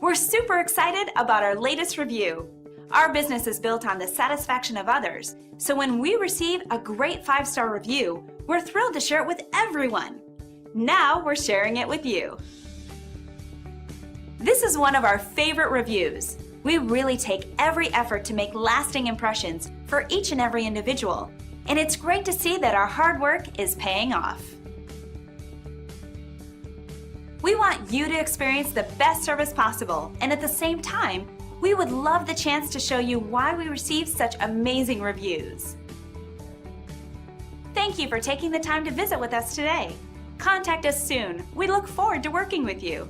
We're super excited about our latest review. Our business is built on the satisfaction of others, so when we receive a great 5-star review, we're thrilled to share it with everyone. Now we're sharing it with you. This is one of our favorite reviews. We really take every effort to make lasting impressions for each and every individual, and it's great to see that our hard work is paying off. We want you to experience the best service possible, and at the same time, we would love the chance to show you why we receive such amazing reviews. Thank you for taking the time to visit with us today. Contact us soon. We look forward to working with you.